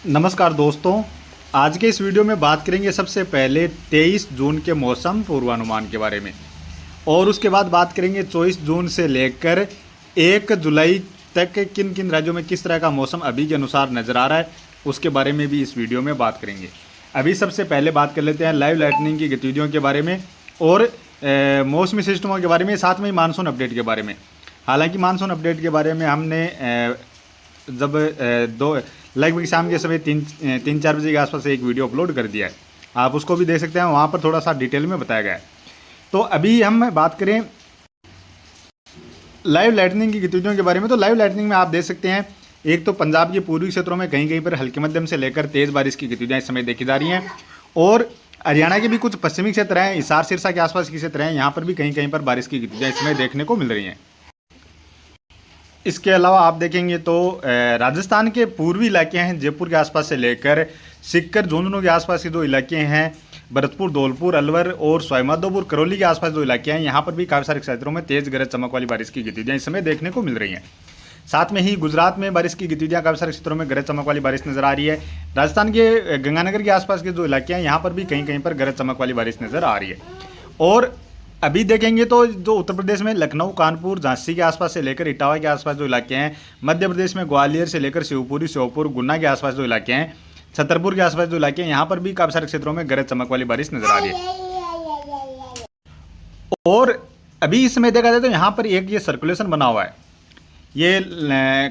नमस्कार दोस्तों। आज के इस वीडियो में बात करेंगे सबसे पहले 23 जून के मौसम पूर्वानुमान के बारे में, और उसके बाद बात करेंगे 24 जून से लेकर 1 जुलाई तक किन किन राज्यों में किस तरह का मौसम अभी के अनुसार नज़र आ रहा है, उसके बारे में भी इस वीडियो में बात करेंगे। अभी सबसे पहले बात कर लेते हैं लाइव लाइटनिंग की गतिविधियों के बारे में और मौसमी सिस्टमों के बारे में, साथ में ही मानसून अपडेट के बारे में। हालांकि मानसून अपडेट के बारे में हमने जब लगभग शाम के समय 3-4 बजे के आसपास एक वीडियो अपलोड कर दिया है, आप उसको भी देख सकते हैं। वहाँ पर थोड़ा सा डिटेल में बताया गया है। तो अभी हम बात करें लाइव लाइटनिंग की गतिविधियों के बारे में, तो लाइव लाइटनिंग में आप देख सकते हैं, एक तो पंजाब के पूर्वी क्षेत्रों में कहीं कहीं पर हल्के मध्यम से लेकर तेज़ बारिश की गतिविधियाँ इस समय देखी जा रही हैं, और हरियाणा के भी कुछ पश्चिमी क्षेत्र हैं, हिसार सिरसा के आसपास के क्षेत्र हैं, यहाँ पर भी कहीं कहीं पर बारिश की गतिविधियाँ इस समय देखने को मिल रही हैं। इसके अलावा आप देखेंगे तो राजस्थान के पूर्वी इलाके हैं, जयपुर के आसपास से लेकर सिक्कर झुंझुनू के आसपास के जो इलाके हैं, भरतपुर, धौलपुर, अलवर और सवाईमाधोपुर, करौली के आसपास जो इलाके हैं, यहाँ पर भी काफ़ी सारे क्षेत्रों में तेज़ गरज चमक वाली बारिश की गतिविधियाँ इस समय देखने को मिल रही हैं। साथ में ही गुजरात में बारिश की गतिविधियाँ, काफ़ी सारे क्षेत्रों में गरज चमक वाली बारिश नजर आ रही है। राजस्थान के गंगानगर के आसपास के जो इलाके हैं, यहाँ पर भी कहीं कहीं पर गरज चमक वाली बारिश नजर आ रही है। और अभी देखेंगे तो जो उत्तर प्रदेश में लखनऊ, कानपुर, झांसी के आसपास से लेकर इटावा के आसपास जो इलाके हैं, मध्य प्रदेश में ग्वालियर से लेकर शिवपुरी, श्योपुर, गुना के आसपास जो इलाके हैं, छतरपुर के आसपास जो इलाके हैं, यहाँ पर भी काफ़ी सारे क्षेत्रों में गरज चमक वाली बारिश नजर आ रही है। और अभी इस समय देखा जाए तो यहाँ पर एक ये सर्कुलेशन बना हुआ है, ये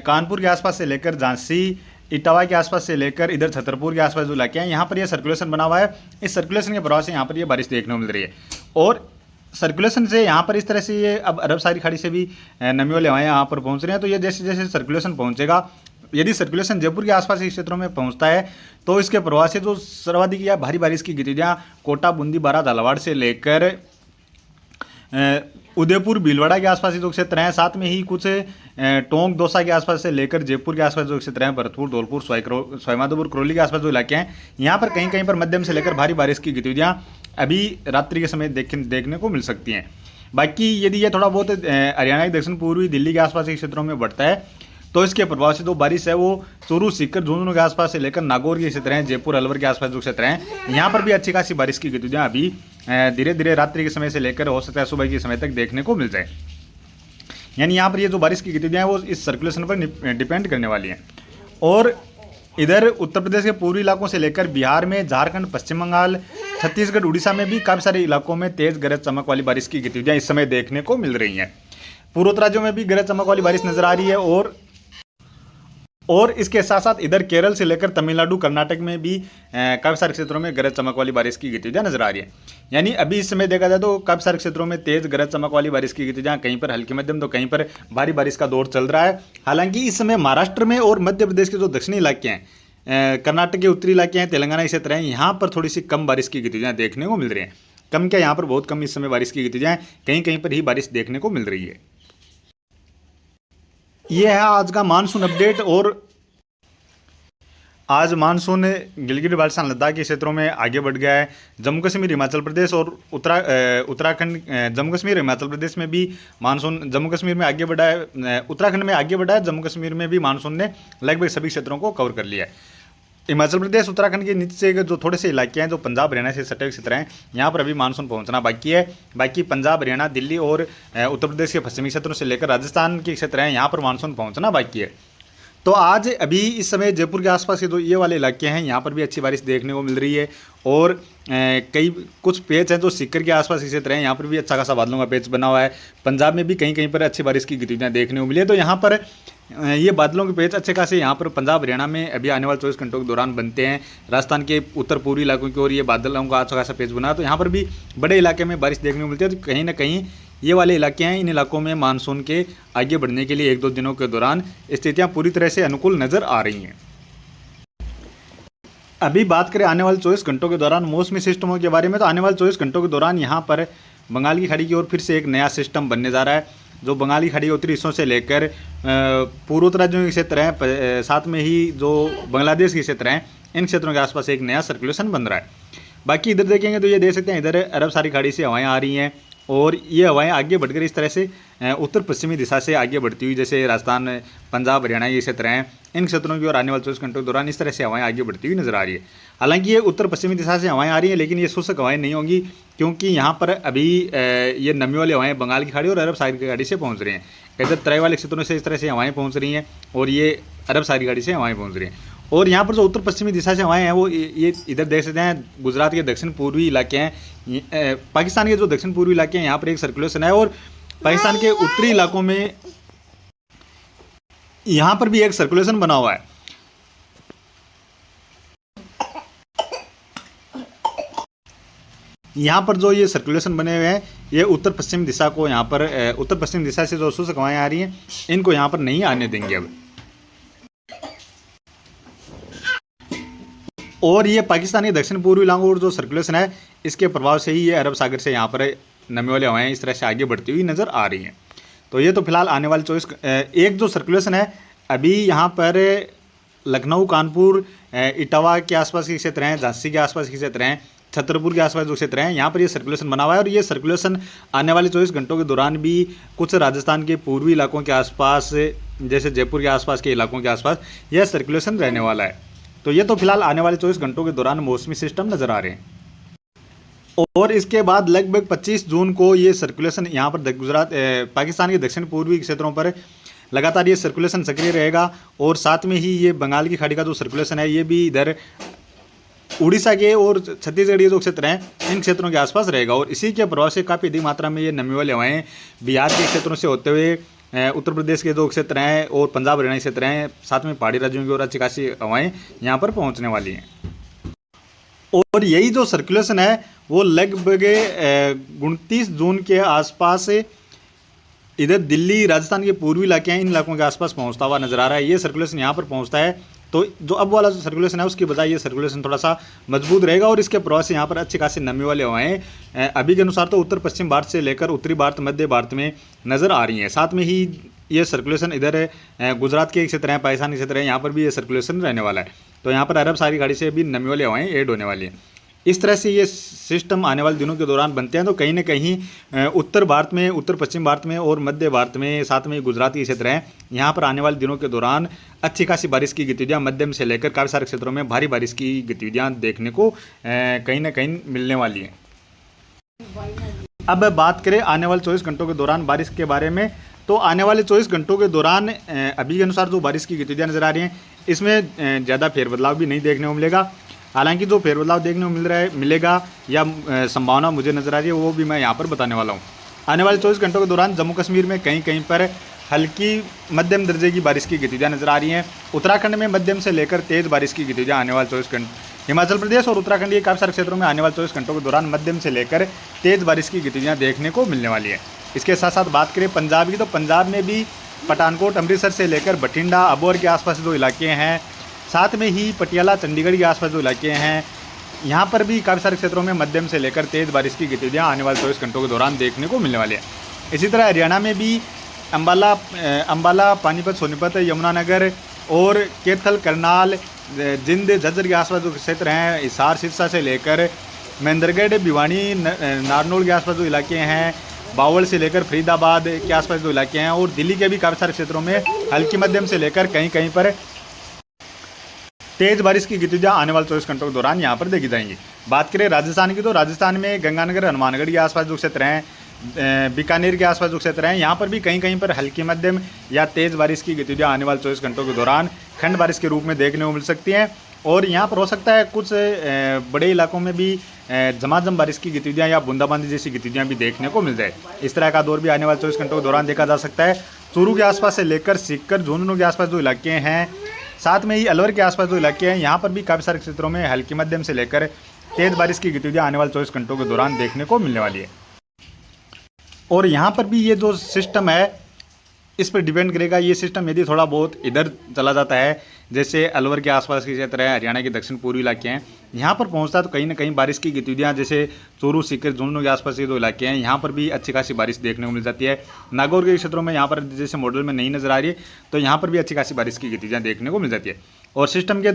कानपुर के आसपास से लेकर झांसी, इटावा के आसपास से लेकर इधर छतरपुर के आसपास जो इलाके हैं, यहाँ पर ये सर्कुलेशन बना हुआ है। इस सर्कुलेशन के प्रभाव से यहाँ पर ये बारिश देखने को मिल रही है, और सर्कुलेशन से यहाँ पर इस तरह से ये अब अरब सागरी खाड़ी से भी नमी वाली हवाएं यहाँ पर पहुँच रही हैं। तो ये जैसे जैसे सर्कुलेशन पहुँचेगा, यदि सर्कुलेशन जयपुर के आसपास के क्षेत्रों में पहुँचता है तो इसके प्रभाव से जो सर्वाधिक या भारी बारिश की गतिविधियाँ कोटा, बूंदी, बारां, झालावाड़ से लेकर उदयपुर, भीलवाड़ा के आसपास जो क्षेत्र हैं, साथ में ही कुछ टोंक, दौसा के आसपास से लेकर जयपुर के आसपास जो क्षेत्र हैं, भरतपुर, धौलपुर, सवाईमाधोपुर, करौली के आसपास जो इलाके हैं, यहाँ पर कहीं कहीं पर मध्यम से लेकर भारी बारिश की गतिविधियाँ अभी रात्रि के समय देखने को मिल सकती हैं। बाकी यदि ये थोड़ा बहुत हरियाणा के दक्षिण पूर्वी, दिल्ली के आसपास के क्षेत्रों में बढ़ता है तो इसके प्रभाव से जो बारिश है वो चूरू, सीकर, झुंझुनू के आसपास से लेकर नागौर के क्षेत्र हैं, जयपुर, अलवर के आसपास जो क्षेत्र हैं, यहाँ पर भी अच्छी खासी बारिश की गतिविधियाँ अभी धीरे धीरे रात्रि के समय से लेकर हो सकता है सुबह के समय तक देखने को मिल जाए। यानी यहाँ पर ये जो बारिश की गतिविधियाँ हैं वो इस सर्कुलेशन पर डिपेंड करने वाली हैं। और इधर उत्तर प्रदेश के पूर्वी इलाकों से लेकर बिहार में, झारखंड, पश्चिम बंगाल, छत्तीसगढ़, उड़ीसा में भी काफ़ी सारे इलाकों में तेज़ गरज चमक वाली बारिश की गतिविधियाँ इस समय देखने को मिल रही हैं। पूर्वोत्तर राज्यों में भी गरज चमक वाली बारिश नजर आ रही है, और इसके साथ साथ इधर केरल से लेकर तमिलनाडु, कर्नाटक में भी काफ़ी सारे क्षेत्रों में गरज चमक वाली बारिश की गतिविधियाँ नजर आ रही है। यानी अभी इस समय देखा जाए तो काफ़ी सारे क्षेत्रों में तेज़ गरज चमक वाली बारिश की गतिविधियाँ, कहीं पर हल्की मध्यम तो कहीं पर भारी बारिश का दौर चल रहा है। हालांकि इस समय महाराष्ट्र में और मध्य प्रदेश के जो दक्षिणी इलाके हैं, कर्नाटक के उत्तरी इलाके हैं, तेलंगाना के क्षेत्र हैं, यहाँ पर थोड़ी सी कम बारिश की गतिविधियाँ देखने को मिल रही हैं। कम क्या, यहाँ पर बहुत कम इस समय बारिश की गतिविधियाँ, कहीं कहीं पर ही बारिश देखने को मिल रही है। ये है आज का मानसून अपडेट। और आज मानसून गिलगित बाल्टिस्तान, लद्दाख के क्षेत्रों में आगे बढ़ गया है। जम्मू कश्मीर, हिमाचल प्रदेश और उत्तराखंड, जम्मू कश्मीर, हिमाचल प्रदेश में भी मानसून जम्मू कश्मीर में आगे बढ़ा है, उत्तराखंड में आगे बढ़ा है, जम्मू कश्मीर में भी मानसून ने लगभग सभी क्षेत्रों को कवर कर लिया है। हिमाचल प्रदेश, उत्तराखंड के नीचे के जो थोड़े से इलाके हैं, जो पंजाब, हरियाणा से सटे क्षेत्र हैं, यहाँ पर अभी मानसून पहुँचना बाकी है। बाकी पंजाब, हरियाणा, दिल्ली और उत्तर प्रदेश के पश्चिमी क्षेत्रों से लेकर राजस्थान के क्षेत्र हैं, यहाँ पर मानसून पहुँचना बाकी है। तो आज अभी इस समय जयपुर के आसपास के जो ये वाले इलाके हैं, यहाँ पर भी अच्छी बारिश देखने को मिल रही है। और कुछ पेच हैं जो सीकर के आसपास के क्षेत्र हैं, यहाँ पर भी अच्छा खासा बादलों का पेच बना हुआ है। पंजाब में भी कहीं कहीं पर अच्छी बारिश की गतिविधियाँ देखने को मिली है। तो यहाँ पर ये बादलों के पेच अच्छे खासे यहाँ पर पंजाब, हरियाणा में अभी आने वाले 24 घंटों के दौरान बनते हैं। राजस्थान के उत्तर पूर्वी इलाकों की ओर ये बादलों का अच्छा खासा पेच बना है, तो यहाँ पर भी बड़े इलाके में बारिश देखने को मिलती है। तो कहीं ना कहीं ये वाले इलाके हैं, इन इलाकों में मानसून के आगे बढ़ने के लिए 1-2 दिनों के दौरान स्थितियां पूरी तरह से अनुकूल नजर आ रही हैं। अभी बात करें आने वाले 24 घंटों के दौरान मौसमी सिस्टमों के बारे में, तो आने वाले 24 घंटों के दौरान यहाँ पर बंगाल की खाड़ी की ओर फिर से एक नया सिस्टम बनने जा रहा है, जो बंगाल की खाड़ी के उत्तरी हिस्सों से लेकर पूर्वोत्तर राज्यों के क्षेत्र हैं, साथ में ही जो बांग्लादेश के क्षेत्र हैं, इन क्षेत्रों के आसपास एक नया सर्कुलेशन बन रहा है। बाकी इधर देखेंगे तो ये देख सकते हैं, इधर अरब सागरी खाड़ी से हवाएं आ रही हैं, और ये हवाएं आगे बढ़कर इस तरह से उत्तर पश्चिमी दिशा से आगे बढ़ती हुई, जैसे राजस्थान, पंजाब, हरियाणा ये क्षेत्र हैं, इन क्षेत्रों की ओर आने वाले 24 घंटों के दौरान इस तरह से हवाएं आगे बढ़ती हुई नजर आ रही है। हालांकि ये उत्तर पश्चिमी दिशा से हवाएं आ रही हैं, लेकिन ये शुष्क हवाएं नहीं होंगी, क्योंकि यहाँ पर अभी ये नमी वाली हवाएं बंगाल की खाड़ी और अरब सागर की खाड़ी से पहुँच रही हैं। इधर तराई वाले क्षेत्रों से इस तरह से हवाएं पहुँच रही हैं और ये अरब सागर की खाड़ी से हवाएं पहुँच रही हैं। और यहाँ पर जो उत्तर पश्चिमी दिशा से हवाएं हैं वो ये इधर देख सकते हैं, गुजरात के दक्षिण पूर्वी इलाके हैं, पाकिस्तान के जो दक्षिण पूर्वी इलाके हैं यहाँ पर एक सर्कुलेशन है, और पाकिस्तान के उत्तरी इलाकों में यहाँ पर भी एक सर्कुलेशन बना हुआ है। यहाँ पर जो ये सर्कुलेशन बने हुए हैं ये उत्तर पश्चिम दिशा को, यहाँ पर उत्तर पश्चिम दिशा से जो शुष्क हवाएं आ रही हैं इनको यहाँ पर नहीं आने देंगे अब। और ये पाकिस्तान के दक्षिण पूर्वी इलाकों और जो सर्कुलेशन है इसके प्रभाव से ही ये अरब सागर से यहाँ पर नमी वाली हवाएं इस तरह से आगे बढ़ती हुई नज़र आ रही हैं। तो ये तो फिलहाल आने वाले 24 एक जो सर्कुलेशन है अभी यहाँ पर लखनऊ, कानपुर, इटावा के आसपास के क्षेत्र हैं, झांसी के आसपास के क्षेत्र हैं, छतरपुर के आसपास जो क्षेत्र हैं यहाँ पर ये सर्कुलेशन बना हुआ है। और ये सर्कुलेशन आने वाले 24 घंटों के दौरान भी कुछ राजस्थान के पूर्वी इलाकों के आसपास, जैसे जयपुर के आसपास के इलाकों के आसपास यह सर्कुलेशन रहने वाला है। तो ये तो फिलहाल आने वाले 24 घंटों के दौरान मौसमी सिस्टम नज़र आ रहे हैं। और इसके बाद लगभग 25 जून को ये सर्कुलेशन यहाँ पर गुजरात, पाकिस्तान के दक्षिण पूर्वी क्षेत्रों पर लगातार ये सर्कुलेशन सक्रिय रहेगा। और साथ में ही ये बंगाल की खाड़ी का जो सर्कुलेशन है ये भी इधर उड़ीसा के और छत्तीसगढ़ के जो क्षेत्र हैं इन क्षेत्रों के आसपास रहेगा। और इसी के प्रभाव से काफ़ी अधिक मात्रा में ये नमी वाली हवाएं बिहार के क्षेत्रों से होते हुए उत्तर प्रदेश के जो क्षेत्र हैं और पंजाब, हरियाणा क्षेत्र हैं, साथ में पहाड़ी राज्यों की ओर अच्छी खासी हवाएं यहाँ पर पहुँचने वाली हैं। और यही जो सर्कुलेशन है वो लगभग 29 जून के आसपास इधर दिल्ली, राजस्थान के पूर्वी इलाके हैं, इन इलाकों के आसपास पहुंचता हुआ नजर आ रहा है। ये सर्कुलेशन यहाँ पर पहुंचता है तो जो अब वाला जो सर्कुलेशन है उसकी बजाय ये सर्कुलेशन थोड़ा सा मजबूत रहेगा और इसके प्रभाव से यहाँ पर अच्छी खासी नमी वाली हवाएं अभी के अनुसार तो उत्तर पश्चिम भारत से लेकर उत्तरी भारत, मध्य भारत में नज़र आ रही हैं। साथ में ही ये सर्कुलेशन इधर गुजरात के क्षेत्र हैं, पाकिस्तान के क्षेत्र हैं, यहाँ पर भी ये सर्कुलेशन रहने वाला है। तो यहाँ पर अरब सागर की खाड़ी से भी नमी वाली हवाएं ऐड होने वाली हैं। इस तरह से ये सिस्टम आने वाले दिनों के दौरान बनते हैं। तो कहीं ना कहीं उत्तर भारत में, उत्तर पश्चिम भारत में और मध्य भारत में, साथ में गुजरात के क्षेत्र हैं, यहाँ पर आने वाले दिनों के दौरान अच्छी खासी बारिश की गतिविधियाँ मध्यम से लेकर काफ़ी सारे क्षेत्रों में भारी बारिश की गतिविधियाँ देखने को कहीं ना कहीं मिलने वाली हैं। अब बात करें आने वाले 24 घंटों के दौरान बारिश के बारे में, तो आने वाले 24 घंटों के दौरान अभी के अनुसार जो बारिश की गतिविधियाँ नज़र आ रही हैं इसमें ज़्यादा फेरबदलाव भी नहीं देखने को मिलेगा। हालांकि जो फेरबदलाव देखने को मिलेगा या संभावना मुझे नज़र आ रही है वो भी मैं यहाँ पर बताने वाला हूँ। आने वाले 24 घंटों के दौरान जम्मू कश्मीर में कहीं कहीं पर हल्की मध्यम दर्जे की बारिश की गतिविधियाँ नज़र आ रही हैं। उत्तराखंड में मध्यम से लेकर तेज़ बारिश की गतिविधियाँ आने वाले 24 घंटे, हिमाचल प्रदेश और उत्तराखंड के काफ़ी सारे क्षेत्रों में आने वाले 24 घंटों के दौरान मध्यम से लेकर तेज़ बारिश की गतिविधियाँ देखने को मिलने वाली है। इसके साथ साथ बात करें पंजाब की, तो पंजाब में भी पठानकोट, अमृतसर से लेकर बठिंडा, अबोहर के आसपास जो इलाके हैं, साथ में ही पटियाला, चंडीगढ़ के आसपास जो इलाके हैं, यहाँ पर भी काफ़ी सारे क्षेत्रों में मध्यम से लेकर तेज़ बारिश की गतिविधियाँ आने वाले 24 घंटों के दौरान देखने को मिलने वाली है। इसी तरह हरियाणा में भी अम्बाला, पानीपत, सोनीपत, यमुनानगर और कैथल, करनाल, जिंद, झज्जर के आसपास जो क्षेत्र हैं, हिसार, सिरसा से लेकर महेंद्रगढ़, भिवानी, नारनौल के आसपास जो इलाके हैं, बावल से लेकर फरीदाबाद के आसपास जो इलाके हैं, और दिल्ली के भी काफ़ी सारे क्षेत्रों में हल्की मध्यम से लेकर कहीं कहीं पर तेज बारिश की गतिविधियाँ आने वाले 24 घंटों के दौरान यहाँ पर देखी जाएंगी। बात करें राजस्थान की, तो राजस्थान में गंगानगर, हनुमानगढ़ के आसपास जो क्षेत्र हैं, बीकानेर के आसपास जो क्षेत्र हैं, यहाँ पर भी कहीं कहीं पर हल्की मध्यम या तेज़ बारिश की गतिविधियाँ आने वाले 24 घंटों के दौरान खंड बारिश के रूप में देखने को मिल सकती हैं। और यहाँ पर हो सकता है कुछ बड़े इलाकों में भी झमाझम बारिश की गतिविधियाँ या बूंदाबांदी जैसी गतिविधियाँ भी देखने को मिल जाए। इस तरह का दौर भी आने वाले 24 घंटों के दौरान देखा जा सकता है। चूरू के आसपास से लेकर सीकर, झुंझुनू के आसपास जो इलाके हैं, साथ में ही अलवर के आसपास जो इलाके हैं, यहाँ पर भी काफ़ी सारे क्षेत्रों में हल्की मध्यम से लेकर तेज़ बारिश की गतिविधियाँ आने वाले 24 घंटों के दौरान देखने को मिलने वाली है। और यहाँ पर भी ये जो सिस्टम है इस पर डिपेंड करेगा। ये सिस्टम यदि थोड़ा बहुत इधर चला जाता है, जैसे अलवर के आसपास के क्षेत्र है, हरियाणा के दक्षिण पूर्वी इलाके हैं, यहाँ पर पहुँचता है तो कहीं ना कहीं बारिश की गतिविधियाँ, जैसे चूरू, सीकर, झुंझुनू के आसपास के जो इलाके हैं, यहाँ पर भी अच्छी खासी बारिश देखने को मिल जाती है। नागौर के क्षेत्रों में यहाँ पर जैसे मॉडल में नहीं नज़र आ रही है, तो यहाँ पर भी अच्छी खासी बारिश की गतिविधियाँ देखने को मिल जाती है। और सिस्टम के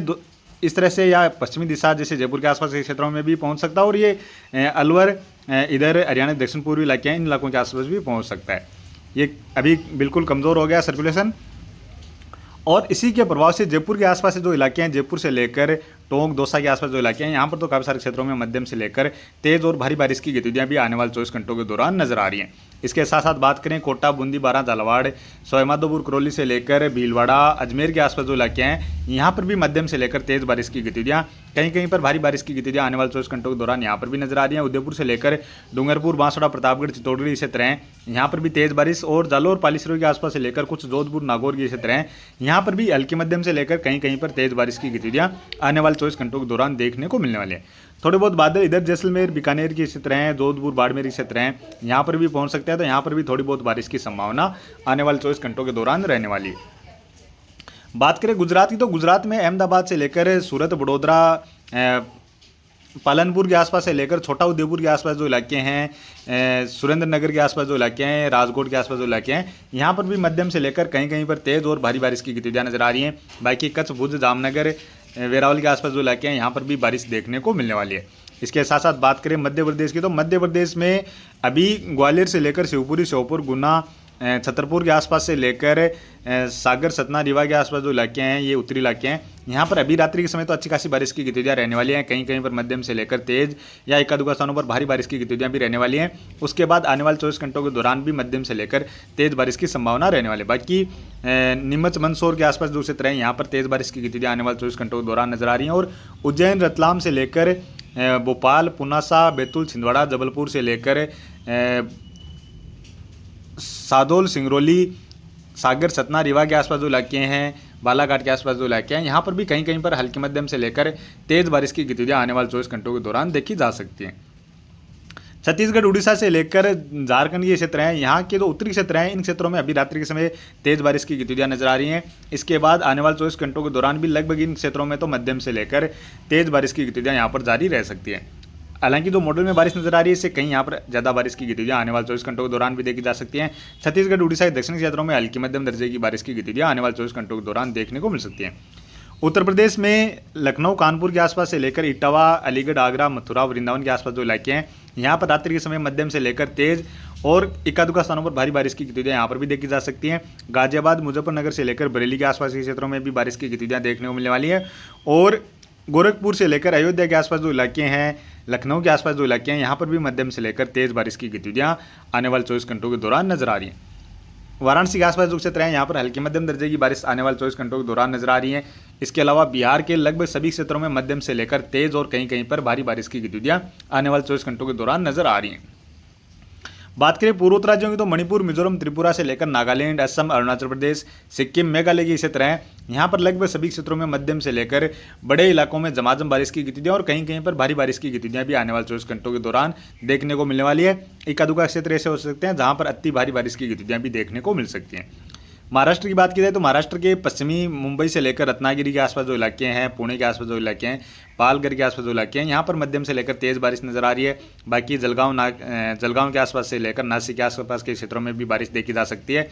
इस तरह से या पश्चिमी दिशा जैसे जयपुर के आसपास के क्षेत्रों में भी पहुंच सकता है और ये अलवर इधर हरियाणा दक्षिण पूर्वी इलाके हैं, इन इलाकों के आसपास भी पहुंच सकता है। ये अभी बिल्कुल कमज़ोर हो गया सर्कुलेशन, और इसी के प्रभाव से जयपुर के आसपास से जो इलाके हैं, जयपुर से लेकर टोंक दौसा के आसपास जो इलाके हैं, यहाँ पर तो काफ़ी सारे क्षेत्रों में मध्यम से लेकर तेज और भारी बारिश की गतिविधियां भी आने वाले 24 घंटों के दौरान नजर आ रही हैं। इसके साथ साथ बात करें कोटा, बूंदी, बारां, झालावाड़, सवाईमाधोपुर, करौली से लेकर भीलवाड़ा, अजमेर के आसपास जो इलाके हैं, यहाँ पर भी मध्यम से लेकर तेज बारिश की गतिविधियां, कहीं कहीं पर भारी बारिश की गतिविधियां आने वाले 24 घंटों के दौरान यहाँ पर भी नजर आ रही हैं। उदयपुर से लेकर डूंगरपुर, बांसवाड़ा, प्रतापगढ़, चित्तौड़गढ़ इसी तरह यहाँ पर भी तेज बारिश, और जालौर, पालीसरो के आसपास से लेकर कुछ जोधपुर, नागौर की इसी तरह यहाँ पर भी हल्की मध्यम से लेकर कहीं कहीं पर तेज बारिश की गतिविधियां आने वाले 24 घंटों के दौरान देखने को मिलने वाले हैं। थोड़े बहुत बादल इधर जैसलमेर, बीकानेर की इसी तरह हैं, जोधपुर, बाड़मेर की इसी तरह हैं, यहाँ पर भी पहुंच सकते हैं, तो यहाँ पर भी थोड़ी बहुत बारिश की संभावना आने वाले 24 घंटों के दौरान रहने वाली है। बात करें गुजरात की, तो गुजरात में अहमदाबाद से लेकर सूरत, वडोदरा, पालनपुर के आसपास से लेकर छोटा उदेपुर के आसपास जो इलाके हैं, सुरेंद्रनगर के आसपास जो इलाके हैं, राजकोट के आसपास जो इलाके हैं, यहाँ पर भी मध्यम से लेकर कहीं कहीं पर तेज और भारी बारिश की गतिविधियां नजर आ रही हैं। बाकी कच्छ, भुज, जामनगर, वेरावल के आसपास जो इलाके हैं, यहाँ पर भी बारिश देखने को मिलने वाली है। इसके साथ साथ बात करें मध्य प्रदेश की, तो मध्य प्रदेश में अभी ग्वालियर से लेकर शिवपुरी, श्योपुर, गुना, छतरपुर के आसपास से लेकर सागर, सतना, रीवा के आसपास जो इलाके हैं, ये उत्तरी इलाके हैं, यहाँ पर अभी रात्रि के समय तो अच्छी खासी बारिश की गतिविधियां रहने वाली हैं। कहीं कहीं पर मध्यम से लेकर तेज या एक आध स्थानों पर भारी बारिश की गतिविधियां भी रहने वाली हैं। उसके बाद आने वाले 24 घंटों के दौरान भी मध्यम से लेकर तेज बारिश की संभावना रहने वाली है। बाकी नीमच, मंदसौर के आसपास दूसरी तरह यहाँ पर तेज बारिश की गतिविधियां आने वाले 24 घंटों के दौरान नजर आ रही हैं। और उज्जैन, रतलाम से लेकर भोपाल, पुनासा, बैतूल, छिंदवाड़ा, जबलपुर से लेकर सादोल, सिंगरौली, सागर, सतना, रीवा के आसपास जो इलाके हैं, बालाघाट के आसपास जो इलाके हैं, यहाँ पर भी कहीं कहीं पर हल्की मध्यम से लेकर तेज बारिश की गतिविधियां आने वाले 24 घंटों के दौरान देखी जा सकती हैं। छत्तीसगढ़, उड़ीसा से लेकर झारखंड के क्षेत्र हैं, यहाँ के जो उत्तरी क्षेत्र हैं, इन क्षेत्रों में अभी रात्रि के समय तेज बारिश की गतिविधियां नजर आ रही हैं। इसके बाद आने वाले 24 घंटों के दौरान भी लगभग इन क्षेत्रों में तो मध्यम से लेकर तेज बारिश की गतिविधियां यहाँ पर जारी रह सकती हैं। हालांकि जो मॉडल में बारिश नजर आ रही है, इससे कहीं यहाँ पर ज़्यादा बारिश की गतिविधियां आने वाले 24 घंटों के दौरान भी देखी जा सकती हैं। छत्तीसगढ़, उड़ीसा के दक्षिणी क्षेत्रों में हल्की मध्यम दर्जे की बारिश की गतिविधियां आने वाले 24 घंटों के दौरान देखने को मिल सकती हैं। उत्तर प्रदेश में लखनऊ, कानपुर के आसपास से लेकर इटावा, अलीगढ़, आगरा, मथुरा, वृंदावन के आसपास जो इलाके हैं, यहाँ पर रात्रि के समय मध्यम से लेकर तेज और इक्का-दुक्का स्थानों पर भारी बारिश की गतिविधियां यहाँ पर भी देखी जा सकती हैं। गाजियाबाद, मुजफ्फरनगर से लेकर बरेली के आसपास के क्षेत्रों में भी बारिश की गतिविधियां देखने को मिलने वाली है। और गोरखपुर से लेकर अयोध्या के आसपास जो इलाके हैं, लखनऊ के आसपास जो इलाके हैं, यहाँ पर भी मध्यम से लेकर तेज बारिश की गतिविधियां आने वाले 24 घंटों के दौरान नजर आ रही हैं। वाराणसी के आसपास जो क्षेत्र हैं, यहाँ पर हल्की मध्यम दर्जे की बारिश आने वाले 24 घंटों के दौरान नजर आ रही है। इसके अलावा बिहार के लगभग सभी क्षेत्रों में मध्यम से लेकर तेज और कहीं कहीं पर भारी बारिश की गतिविधियां आने वाले 24 घंटों के दौरान नजर आ रही हैं। बात करें पूर्वोत्तर राज्यों की, तो मणिपुर, मिजोरम, त्रिपुरा से लेकर नागालैंड, असम, अरुणाचल प्रदेश, सिक्किम, मेघालय की इसी तरह यहाँ पर लगभग सभी क्षेत्रों में मध्यम से लेकर बड़े इलाकों में झमाझम बारिश की गतिविधियां और कहीं कहीं पर भारी बारिश की गतिविधियां भी आने वाले 24 घंटों के दौरान देखने को मिलने वाली है। इक्का-दुक्का क्षेत्र ऐसे हो सकते हैं जहाँ पर अति भारी बारिश की गतिविधियां भी देखने को मिल सकती हैं। महाराष्ट्र की बात की जाए, तो महाराष्ट्र के पश्चिमी मुंबई से लेकर रत्नागिरी के आसपास जो इलाके हैं, पुणे के आसपास जो इलाके हैं, पालघर के आसपास जो इलाके हैं, यहाँ पर मध्यम से लेकर तेज बारिश नजर आ रही है। बाकी जलगांव के आसपास से लेकर नासिक के आसपास के क्षेत्रों में भी बारिश देखी जा सकती है।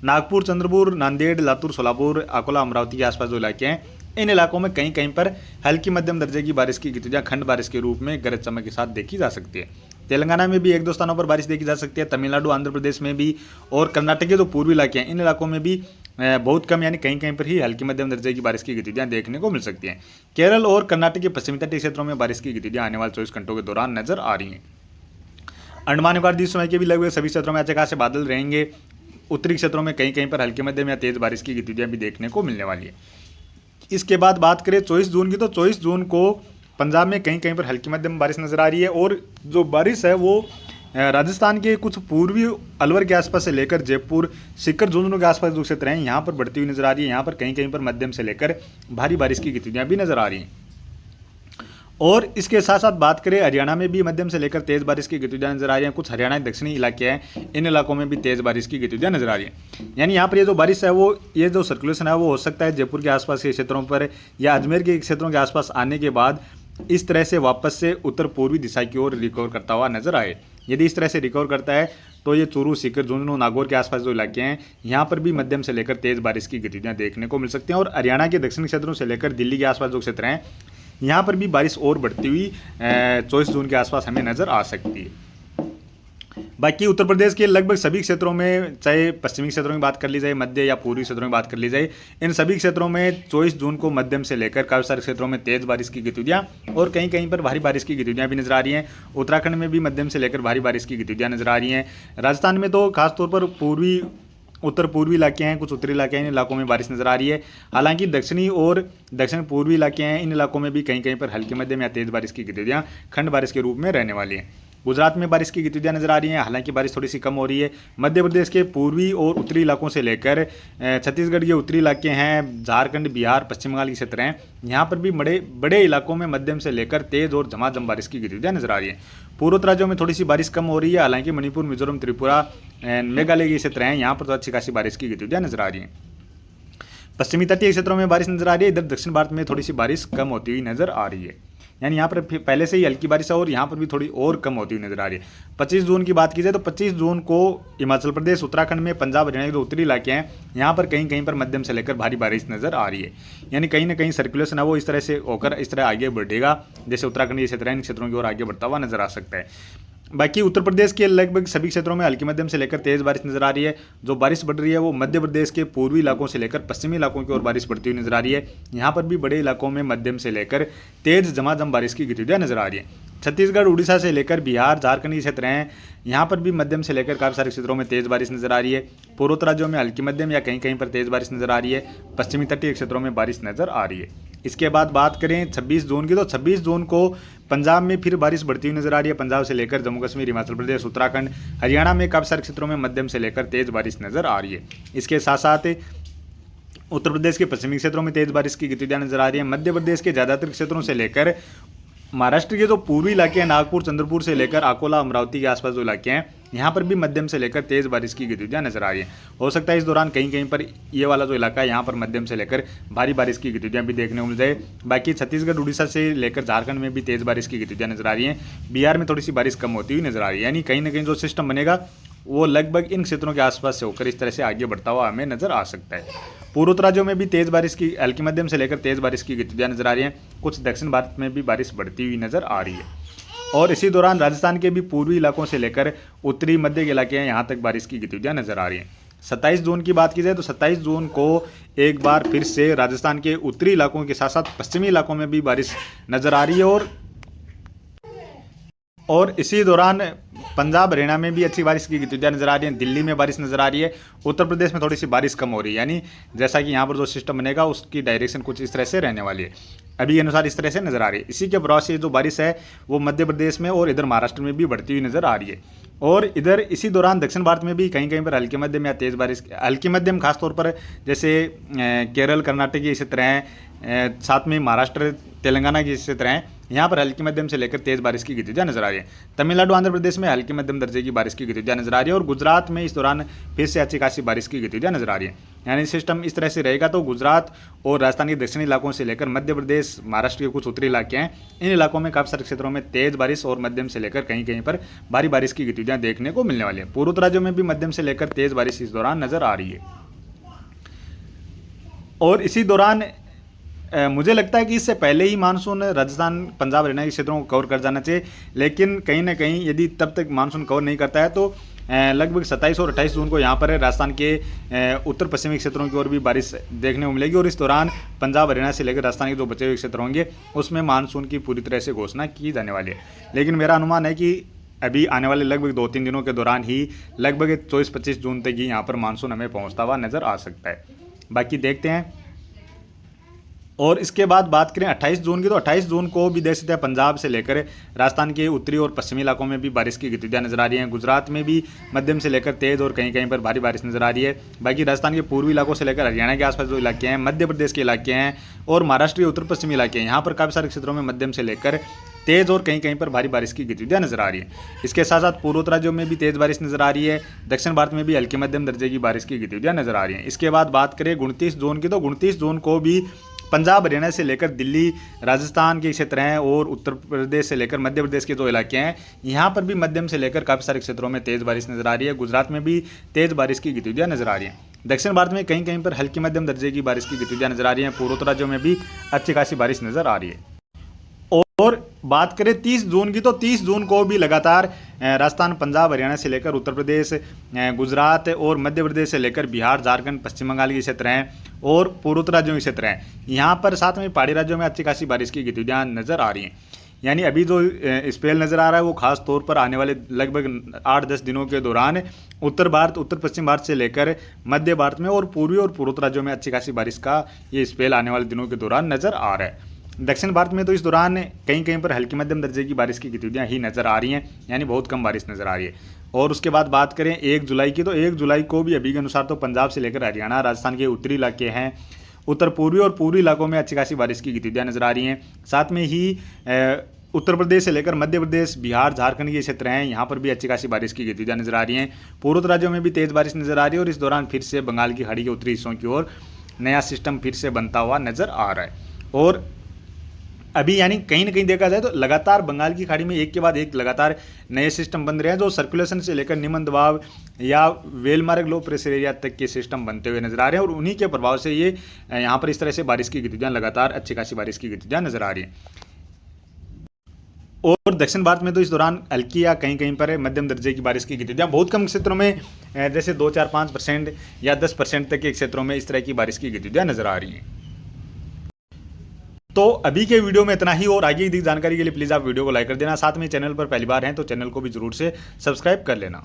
नागपुर, चंद्रपुर, नांदेड़, लातूर, सोलापुर, अकोला, अमरावती के आसपास जो इलाके हैं, इन इलाकों में कहीं कहीं पर हल्की मध्यम दर्जे की बारिश की गतिविधियां खंड बारिश के रूप में गरज चमक के साथ देखी जा सकती है। तेलंगाना में भी एक दो स्थानों पर बारिश देखी जा सकती है। तमिलनाडु, आंध्र प्रदेश में भी, और कर्नाटक के जो पूर्वी इलाके हैं, इन इलाकों में भी बहुत कम यानी कहीं कहीं पर ही हल्की मध्यम दर्जे की बारिश की गतिविधियां देखने को मिल सकती हैं। केरल और कर्नाटक के पश्चिमी तटीय क्षेत्रों में बारिश की गतिविधियां आने वाले 24 घंटों के दौरान नजर आ रही हैं। अंडमान निकोबार द्वीप समूह के भी लगभग सभी क्षेत्रों में अच्छे खासे बादल रहेंगे। उत्तरी क्षेत्रों में कहीं कहीं पर हल्की मध्यम या तेज बारिश की गतिविधियां भी देखने को मिलने वाली है। इसके बाद बात करें 24 जून की, तो 24 जून को पंजाब में कहीं कहीं पर हल्की मध्यम बारिश नजर आ रही है। और जो बारिश है वो राजस्थान के कुछ पूर्वी अलवर के आसपास से लेकर जयपुर, सीकर, झुंझुनू के आसपास जो क्षेत्र हैं, यहाँ पर बढ़ती हुई नजर आ रही है। यहाँ पर कहीं कहीं पर मध्यम से लेकर भारी बारिश की गतिविधियां भी नजर आ रही हैं। और इसके साथ साथ बात करें हरियाणा में भी मध्यम से लेकर तेज बारिश की गतिविधियां नजर आ रही हैं। कुछ हरियाणा के दक्षिणी इलाके हैं, इन इलाकों में भी तेज बारिश की गतिविधियां नजर आ रही हैं। यानी यहाँ पर ये जो बारिश है वो, ये जो सर्कुलेशन है वो हो सकता है जयपुर के आसपास के क्षेत्रों पर या अजमेर के क्षेत्रों के आसपास आने के बाद इस तरह से वापस से उत्तर पूर्वी दिशा की ओर रिकवर करता हुआ नजर आए। यदि इस तरह से रिकवर करता है तो ये चूरू, सीकर, झुंझुनू, नागौर के आसपास जो इलाके हैं यहाँ पर भी मध्यम से लेकर तेज बारिश की गतिविधियाँ देखने को मिल सकती हैं। और हरियाणा के दक्षिणी क्षेत्रों से लेकर दिल्ली के आसपास जो क्षेत्र हैं यहाँ पर भी बारिश और बढ़ती हुई 24 जून के आसपास हमें नज़र आ सकती है। बाकी उत्तर प्रदेश के लगभग सभी क्षेत्रों में, चाहे पश्चिमी क्षेत्रों में बात कर ली जाए, मध्य या पूर्वी क्षेत्रों में बात कर ली जाए, इन सभी क्षेत्रों में 24 जून को मध्यम से लेकर काफ़ी सारे क्षेत्रों में तेज बारिश की गतिविधियां और कहीं कहीं पर भारी बारिश की गतिविधियां भी नजर आ रही हैं। उत्तराखंड में भी मध्यम से लेकर भारी बारिश की गतिविधियां नजर आ रही हैं। राजस्थान में तो खासतौर पर पूर्वी, उत्तर पूर्वी इलाके हैं, कुछ उत्तरी इलाके हैं, इन इलाकों में बारिश नजर आ रही है। हालांकि दक्षिणी और दक्षिण पूर्वी इलाके हैं, इन इलाकों में भी कहीं कहीं पर हल्की मध्यम या तेज बारिश की गतिविधियां खंड बारिश के रूप में रहने वाली हैं। गुजरात में बारिश की गतिविधियां नजर आ रही हैं, हालांकि बारिश थोड़ी सी कम हो रही है। मध्य प्रदेश के पूर्वी और उत्तरी इलाकों से लेकर छत्तीसगढ़ के उत्तरी इलाके हैं, झारखंड, बिहार, पश्चिम बंगाल के क्षेत्र हैं, यहाँ पर भी बड़े बड़े इलाकों में मध्यम से लेकर तेज और झमाझम बारिश की गतिविधियां नजर आ रही हैं। पूर्वोत्तर राज्यों में थोड़ी सी बारिश कम हो रही है, हालांकि मणिपुर, मिजोरम, त्रिपुरा, मेघालय के क्षेत्र हैं, यहाँ पर तो अच्छी खासी बारिश की गतिविधियां नजर आ रही हैं। पश्चिमी तटीय क्षेत्रों में बारिश नजर आ रही है, इधर दक्षिण भारत में थोड़ी सी बारिश कम होती हुई नजर आ रही है। यानी यहाँ पर पहले से ही हल्की बारिश है और यहाँ पर भी थोड़ी और कम होती हुई नजर आ रही है। 25 जून की बात की जाए तो 25 जून को हिमाचल प्रदेश, उत्तराखंड में, पंजाब, हरियाणा के जो उत्तरी इलाके हैं यहाँ पर कहीं कहीं पर मध्यम से लेकर भारी बारिश नजर आ रही है। यानी कहीं ना कहीं सर्कुलेशन है वो इस तरह से होकर इस तरह आगे बढ़ेगा, जैसे उत्तराखंड के क्षेत्र हैं, इन क्षेत्रों की ओर आगे बढ़ता हुआ नजर आ सकता है। बाकी उत्तर प्रदेश के लगभग सभी क्षेत्रों में हल्की मध्यम से लेकर तेज बारिश नजर आ रही है। जो बारिश बढ़ रही है वो मध्य प्रदेश के पूर्वी इलाकों से लेकर पश्चिमी इलाकों की ओर बारिश बढ़ती हुई नजर आ रही है। यहाँ पर भी बड़े इलाकों में मध्यम से लेकर तेज झमाझम बारिश की गतिविधियां नजर आ रही है। छत्तीसगढ़, उड़ीसा से लेकर बिहार, झारखंड के क्षेत्र हैं, यहाँ पर भी मध्यम से लेकर काफ़ी सारे क्षेत्रों में तेज बारिश नजर आ रही है। पूर्वोत्तर राज्यों में हल्की मध्यम या कहीं कहीं पर तेज बारिश नजर आ रही है। पश्चिमी तटीय क्षेत्रों में बारिश नजर आ रही है। इसके बाद बात करें 26 जून की, तो 26 जून को पंजाब में फिर बारिश बढ़ती हुई नजर आ रही है। पंजाब से लेकर जम्मू कश्मीर, हिमाचल प्रदेश, उत्तराखंड, हरियाणा में काफ़ी सारे क्षेत्रों में मध्यम से लेकर तेज बारिश नजर आ रही है। इसके साथ साथ उत्तर प्रदेश के पश्चिमी क्षेत्रों में तेज बारिश की गतिविधियां नजर आ रही है। मध्य प्रदेश के ज़्यादातर क्षेत्रों से लेकर महाराष्ट्र के जो पूर्वी इलाके हैं, नागपुर, चंद्रपुर से लेकर अकोला, अमरावती के आसपास जो इलाके हैं, यहाँ पर भी मध्यम से लेकर तेज बारिश की गतिविधियां नजर आ रही हैं। हो सकता है इस दौरान कहीं कहीं पर ये वाला जो इलाका है यहाँ पर मध्यम से लेकर भारी बारिश की गतिविधियां भी देखने को मिल जाए। बाकी छत्तीसगढ़, उड़ीसा से लेकर झारखंड में भी तेज बारिश की गतिविधियां नजर आ रही हैं। बिहार में थोड़ी सी बारिश कम होती हुई नजर आ रही है। यानी कहीं ना कहीं जो सिस्टम बनेगा वो लगभग इन क्षेत्रों के आसपास से होकर इस तरह से आगे बढ़ता हुआ हमें नजर आ सकता है। पूर्वोत्तर राज्यों में भी तेज बारिश की, हल्की मध्यम से लेकर तेज बारिश की गतिविधियां नजर आ रही हैं। कुछ दक्षिण भारत में भी बारिश बढ़ती हुई नजर आ रही है। और इसी दौरान राजस्थान के भी पूर्वी इलाकों से लेकर उत्तरी मध्य के इलाके हैं, यहाँ तक बारिश की गतिविधियां नजर आ रही हैं। 27 जून की बात की जाए तो 27 जून को एक बार फिर से राजस्थान के उत्तरी इलाकों के साथ साथ पश्चिमी इलाकों में भी बारिश नजर आ रही है। और इसी दौरान पंजाब, हरियाणा में भी अच्छी बारिश की गतिविधियां नजर आ रही हैं। दिल्ली में बारिश नजर आ रही है। उत्तर प्रदेश में थोड़ी सी बारिश कम हो रही है। यानी जैसा कि यहाँ पर जो सिस्टम बनेगा उसकी डायरेक्शन कुछ इस तरह से रहने वाली है। अभी के अनुसार इस तरह से नजर आ रही है। इसी के प्रभाव से जो बारिश है वो मध्य प्रदेश में और इधर महाराष्ट्र में भी बढ़ती हुई नजर आ रही है। और इधर इसी दौरान दक्षिण भारत में भी कहीं कहीं पर हल्की मध्यम या तेज बारिश, हल्की मध्यम खासतौर पर जैसे केरल, कर्नाटक के क्षेत्र हैं, साथ में महाराष्ट्र, तेलंगाना के क्षेत्र हैं, यहाँ पर हल्की मध्यम से लेकर तेज बारिश की गतिविधियां नजर आ रही है। तमिलनाडु, आंध्र प्रदेश में हल्की मध्यम दर्जे की बारिश की गतिविधियां नजर आ रही है। और गुजरात में इस दौरान फिर से अच्छी खासी बारिश की गतिविधियां नजर आ रही है। यानी सिस्टम इस तरह से रहेगा तो गुजरात और राजस्थान के दक्षिणी इलाकों से लेकर मध्य प्रदेश, महाराष्ट्र के कुछ उत्तरी इलाके हैं, इन इलाकों में काफ़ी सारे क्षेत्रों में तेज बारिश और मध्यम से लेकर कहीं कहीं पर भारी बारिश की गतिविधियां देखने को मिलने वाली है। पूर्वोत्तर राज्यों में भी मध्यम से लेकर तेज बारिश इस दौरान नजर आ रही है। और इसी दौरान मुझे लगता है कि इससे पहले ही मानसून राजस्थान, पंजाब, हरियाणा के क्षेत्रों को कवर कर जाना चाहिए। लेकिन कहीं ना कहीं यदि तब तक मानसून कवर नहीं करता है तो लगभग 27 और 28 जून को यहाँ पर राजस्थान के उत्तर पश्चिमी क्षेत्रों की ओर भी बारिश देखने को मिलेगी। और इस दौरान पंजाब, हरियाणा से लेकर राजस्थान के जो बचे हुए क्षेत्र होंगे उसमें मानसून की पूरी तरह से घोषणा की जाने वाली है। लेकिन मेरा अनुमान है कि अभी आने वाले लगभग 2-3 दिनों के दौरान ही लगभग 24-25 जून तक ही यहाँ पर मानसून हमें पहुँचता हुआ नजर आ सकता है। बाकी देखते हैं। और इसके बाद बात करें 28 जून की, तो 28 जून को भी देख सकते हैं पंजाब से लेकर राजस्थान के उत्तरी और पश्चिमी इलाकों में भी बारिश की गतिविधियां नजर आ रही हैं। गुजरात में भी मध्यम से लेकर तेज और कहीं कहीं पर भारी बारिश नजर आ रही है। बाकी राजस्थान के पूर्वी इलाकों से लेकर हरियाणा के आसपास जो इलाके हैं, मध्य प्रदेश के इलाके हैं और महाराष्ट्र के उत्तर पश्चिमी इलाके हैं, यहाँ पर काफ़ी सारे क्षेत्रों में मध्यम से लेकर तेज और कहीं कहीं पर भारी बारिश की गतिविधियां नजर आ रही है। इसके साथ साथ पूर्वोत्तर राज्यों में भी तेज बारिश नजर आ रही है। दक्षिण भारत में भी हल्की मध्यम दर्जे की बारिश की गतिविधियां नजर आ रही हैं। इसके बाद बात करें 29 जून की, तो 29 जून को भी पंजाब हरियाणा से लेकर दिल्ली राजस्थान के क्षेत्र हैं और उत्तर प्रदेश से लेकर मध्य प्रदेश के जो इलाके हैं यहाँ पर भी मध्यम से लेकर काफ़ी सारे क्षेत्रों में तेज़ बारिश नजर आ रही है। गुजरात में भी तेज़ बारिश की गतिविधियाँ नजर आ रही हैं। दक्षिण भारत में कहीं कहीं पर हल्की मध्यम दर्जे की बारिश की गतिविधियाँ नजर आ रही हैं। पूर्वोत्तर राज्यों में भी अच्छी खासी बारिश नजर आ रही है। और बात करें 30 जून की, तो 30 जून को भी लगातार राजस्थान, पंजाब, हरियाणा से लेकर उत्तर प्रदेश, गुजरात और मध्य प्रदेश से लेकर बिहार, झारखंड, पश्चिम बंगाल के क्षेत्र हैं और पूर्वोत्तर राज्यों के क्षेत्र हैं। यहाँ पर साथ में पहाड़ी राज्यों में अच्छी खासी बारिश की गतिविधियाँ नजर आ रही हैं। यानी अभी जो स्पेल नज़र आ रहा है वो खास तौर पर आने वाले लगभग 8-10 दिनों के दौरान उत्तर भारत, उत्तर पश्चिम भारत से लेकर मध्य भारत में और पूर्वी और पूर्वोत्तर राज्यों में अच्छी खासी बारिश का ये स्पेल आने वाले दिनों के दौरान नजर आ रहा है। दक्षिण भारत में तो इस दौरान कहीं कहीं पर हल्की मध्यम दर्जे की बारिश की गतिविधियाँ ही नज़र आ रही हैं, यानी बहुत कम बारिश नज़र आ रही है। और उसके बाद बात करें 1 जुलाई की, तो 1 जुलाई को भी अभी के अनुसार तो पंजाब से लेकर हरियाणा, राजस्थान के उत्तरी इलाके हैं, उत्तर पूर्वी और पूर्वी इलाकों में अच्छी खासी बारिश की गतिविधियाँ नज़र आ रही हैं। साथ में ही उत्तर प्रदेश से लेकर मध्य प्रदेश, बिहार, झारखंड के क्षेत्र हैं, यहाँ पर भी अच्छी खासी बारिश की गतिविधियाँ नजर आ रही हैं। पूर्वोत्तर राज्यों में भी तेज़ बारिश नजर आ रही है और इस दौरान फिर से बंगाल की खाड़ी के उत्तरी हिस्सों की ओर नया सिस्टम फिर से बनता हुआ नजर आ रहा है। और अभी यानी कहीं ना कहीं देखा जाए तो लगातार बंगाल की खाड़ी में एक के बाद एक लगातार नए सिस्टम बन रहे हैं, जो सर्कुलेशन से लेकर निम्न दबाव या वेलमार्ग लो प्रेशर एरिया तक के सिस्टम बनते हुए नजर आ रहे हैं और उन्हीं के प्रभाव से ये यहाँ पर इस तरह से बारिश की गतिविधियाँ लगातार अच्छी खासी बारिश की गतिविधियाँ नजर आ रही हैं। और दक्षिण भारत में तो इस दौरान हल्की या कहीं कहीं पर मध्यम दर्जे की बारिश की गतिविधियाँ बहुत कम क्षेत्रों में जैसे 2-4-5% या 10% तक के क्षेत्रों में इस तरह की बारिश की गतिविधियाँ नजर आ रही हैं। तो अभी के वीडियो में इतना ही और आगे की जानकारी के लिए प्लीज़ आप वीडियो को लाइक कर देना। साथ में चैनल पर पहली बार हैं तो चैनल को भी जरूर से सब्सक्राइब कर लेना।